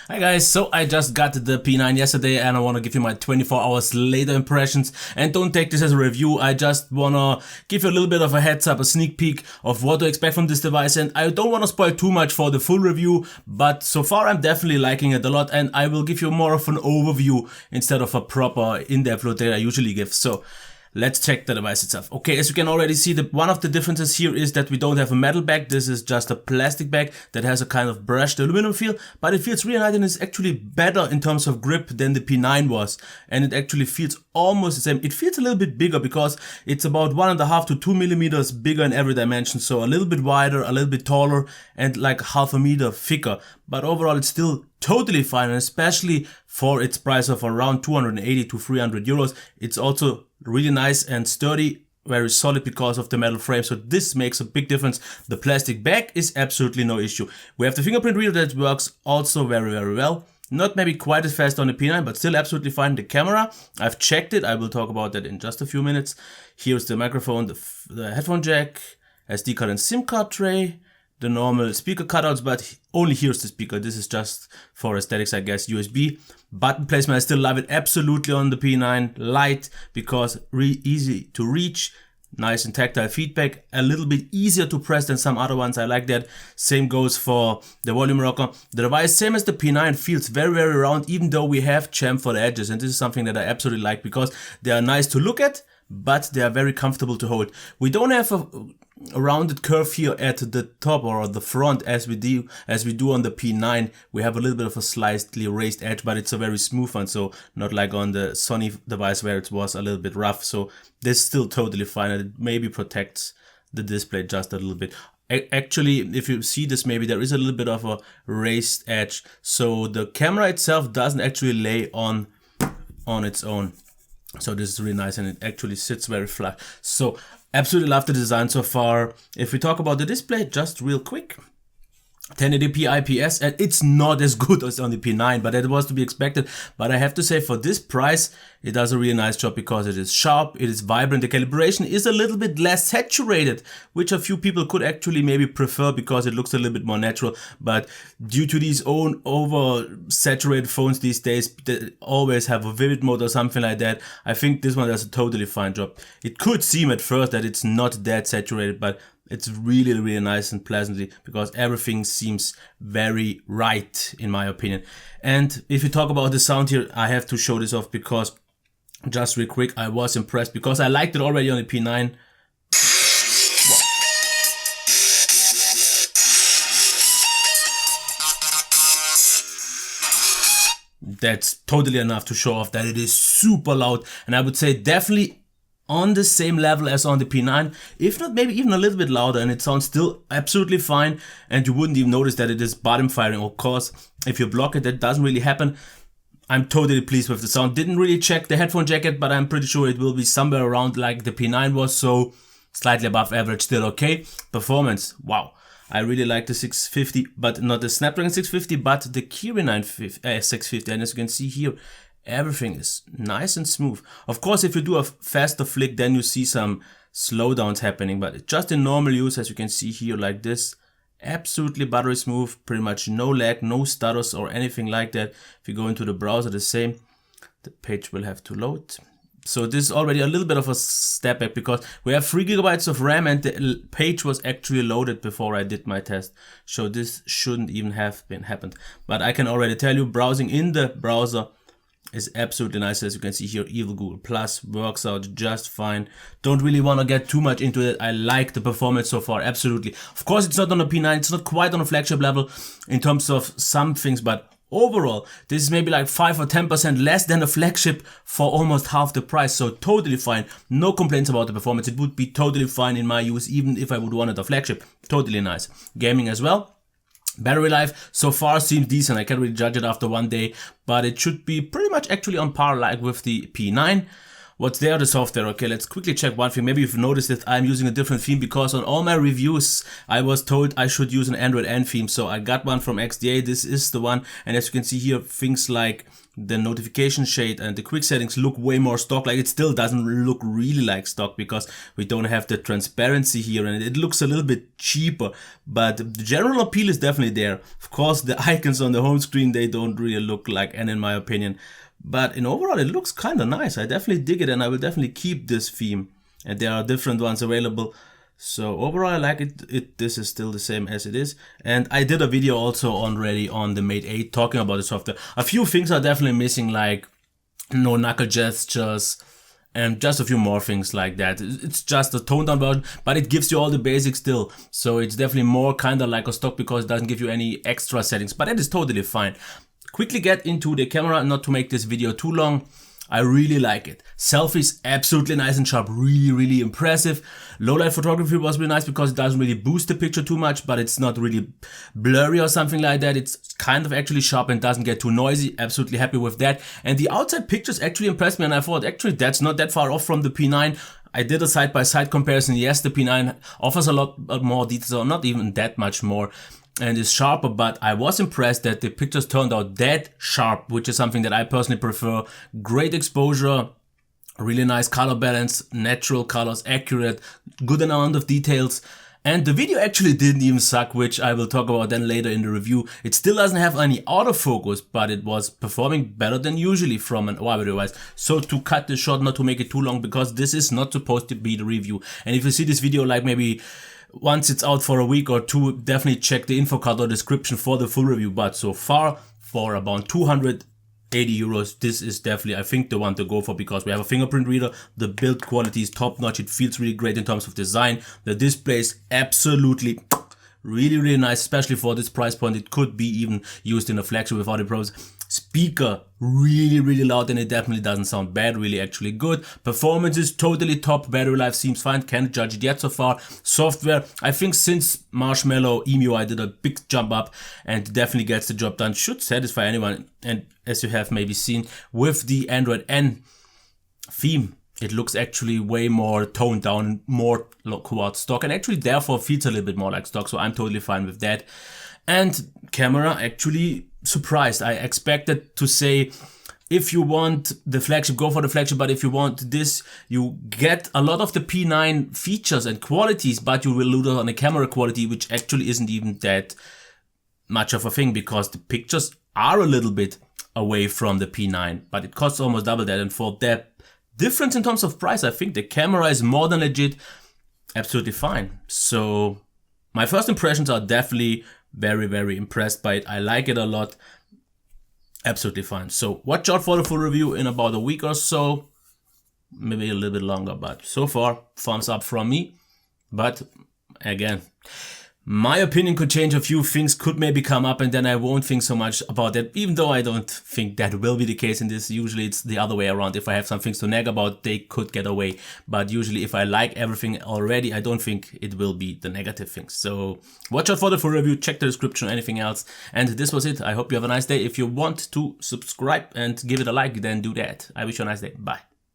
Hi guys, so I just got the P9 yesterday and I want to give you my 24 hours later impressions, and don't take this as a review. I just want to give you a little bit of a heads up, a sneak peek of what to expect from this device, and I don't want to spoil too much for the full review, but so far I'm definitely liking it a lot, and I will give you more of an overview instead of a proper in-depth look that I usually give. So let's check the device itself. Okay, as you can already see, one of the differences here is that we don't have a metal back. This is just a plastic back that has a kind of brushed aluminum feel, but it feels really nice and is actually better in terms of grip than the P9 was. And it actually feels almost the same. It feels a little bit bigger because it's about 1.5 to 2 millimeters bigger in every dimension. So a little bit wider, a little bit taller, and like half a meter thicker. But overall, it's still totally fine, and especially for its price of around 280 to 300 euros. It's also really nice and sturdy, very solid because of the metal frame, so this makes a big difference. The plastic back is absolutely no issue. We have the fingerprint reader that works also very well. Not maybe quite as fast on the P9, but still absolutely fine. The camera, I've checked it. I will talk about that in just a few minutes. Here's the microphone, the headphone jack, SD card and SIM card tray, the normal speaker cutouts, but only here's the speaker. This is just for aesthetics, I guess. USB button placement, I still love it absolutely on the P9 Lite because easy to reach, nice and tactile feedback, a little bit easier to press than some other ones. I like that. Same goes for the volume rocker. The device, same as the P9, feels very round, even though we have chamfer the edges, and this is something that I absolutely like because they are nice to look at, but they are very comfortable to hold. We don't have a rounded curve here at the top or the front as we do on the P9. We have a little bit of a slightly raised edge, but it's a very smooth one, so not like on the Sony device where it was a little bit rough. So this is still totally fine, and it maybe protects the display just a little bit. Actually, if you see this, maybe there is a little bit of a raised edge, so the camera itself doesn't actually lay on its own. So this is really nice, and it actually sits very flat. So absolutely love the design so far. If we talk about the display, just real quick, 1080p IPS, and it's not as good as on the P9, but that was to be expected. But I have to say, for this price, it does a really nice job because it is sharp, it is vibrant, the calibration is a little bit less saturated, which a few people could actually maybe prefer because it looks a little bit more natural. But due to these own over-saturated phones these days, they always have a vivid mode or something like that. I think this one does a totally fine job. It could seem at first that it's not that saturated, but it's really nice and pleasantly because everything seems very right in my opinion. And if you talk about the sound here, I have to show this off because just real quick, I was impressed because I liked it already on the P9. That's totally enough to show off that it is super loud, and I would say definitely on the same level as on the P9, if not maybe even a little bit louder, and it sounds still absolutely fine, and you wouldn't even notice that it is bottom firing. Of course, if you block it, that doesn't really happen. I'm totally pleased with the sound. Didn't really check the headphone jacket, but I'm pretty sure it will be somewhere around like the P9 was, so slightly above average, still okay. Performance, wow. I really like the 650, but not the Snapdragon 650, but the Kirin 650, and as you can see here, everything is nice and smooth. Of course, if you do a faster flick, then you see some slowdowns happening, but just in normal use, as you can see here like this, absolutely buttery smooth, pretty much no lag, no stutters or anything like that. If you go into the browser, the same, the page will have to load. So this is already a little bit of a step back because we have 3 GB of RAM and the page was actually loaded before I did my test. So this shouldn't even have happened. But I can already tell you, browsing in the browser is absolutely nice. As you can see here, Evil Google Plus works out just fine. Don't really want to get too much into it. I like the performance so far, absolutely. Of course, it's not on a P9, it's not quite on a flagship level in terms of some things, but overall, this is maybe like 5 or 10% less than a flagship for almost half the price. So totally fine. No complaints about the performance. It would be totally fine in my use, even if I would want it a flagship. Totally nice. Gaming as well. Battery life so far seems decent. I can't really judge it after one day, but it should be pretty much actually on par like with the P9. What's there? The software. Okay, let's quickly check one thing. Maybe you've noticed that I'm using a different theme, because on all my reviews I was told I should use an Android N theme. So I got one from XDA. This is the one, and as you can see here, things like the notification shade and the quick settings look way more stock. Like, it still doesn't look really like stock because we don't have the transparency here, and it looks a little bit cheaper, but the general appeal is definitely there. Of course, the icons on the home screen, they don't really look like N in my opinion. But in overall, it looks kind of nice. I definitely dig it, and I will definitely keep this theme. And there are different ones available. So overall, I like it. This is still the same as it is. And I did a video also already on the Mate 8 talking about the software. A few things are definitely missing, like no knuckle gestures and just a few more things like that. It's just a toned down version, but it gives you all the basics still. So it's definitely more kind of like a stock because it doesn't give you any extra settings, but that is totally fine. Quickly get into the camera, not to make this video too long. I really like it. Selfies, absolutely nice and sharp, really impressive. Low light photography was really nice because it doesn't really boost the picture too much, but it's not really blurry or something like that. It's kind of actually sharp and doesn't get too noisy. Absolutely happy with that. And the outside pictures actually impressed me, and I thought actually that's not that far off from the P9. I did a side-by-side comparison. Yes, the P9 offers a lot more details, or not even that much more, and is sharper, but I was impressed that the pictures turned out that sharp, which is something that I personally prefer. Great exposure, really nice color balance, natural colors, accurate, good amount of details. And the video actually didn't even suck, which I will talk about then later in the review. It still doesn't have any autofocus, but it was performing better than usually from an Huawei device. So to cut this short, not to make it too long, because this is not supposed to be the review. And if you see this video like maybe once it's out for a week or two, definitely check the info card or description for the full review. But so far, for about 280 euros, this is definitely, I think, the one to go for, because we have a fingerprint reader, the build quality is top notch, it feels really great in terms of design, the display is absolutely really nice, especially for this price point. It could be even used in a flagship without any problems. Speaker, really loud, and it definitely doesn't sound bad, really actually good. Performance is totally top, battery life seems fine, can't judge it yet so far. Software, I think since Marshmallow EMUI did a big jump up and definitely gets the job done, should satisfy anyone. And as you have maybe seen with the Android N theme, it looks actually way more toned down, more towards stock, and actually therefore feels a little bit more like stock, so I'm totally fine with that. And camera, actually surprised. I expected to say, if you want the flagship, go for the flagship, but if you want this, you get a lot of the P9 features and qualities, but you will lose on the camera quality, which actually isn't even that much of a thing, because the pictures are a little bit away from the P9, but it costs almost double that, and for that difference in terms of price, I think the camera is more than legit, absolutely fine. So my first impressions are definitely very impressed by it. I like it a lot, absolutely fine. So watch out for the full review in about a week or so, maybe a little bit longer, but so far, thumbs up from me. But again, my opinion could change. A few things could maybe come up, and then I won't think so much about that, even though I don't think that will be the case in this. Usually it's the other way around. If I have some things to nag about, they could get away. But usually if I like everything already, I don't think it will be the negative things. So watch out for the full review, check the description, anything else. And this was it. I hope you have a nice day. If you want to subscribe and give it a like, then do that. I wish you a nice day. Bye.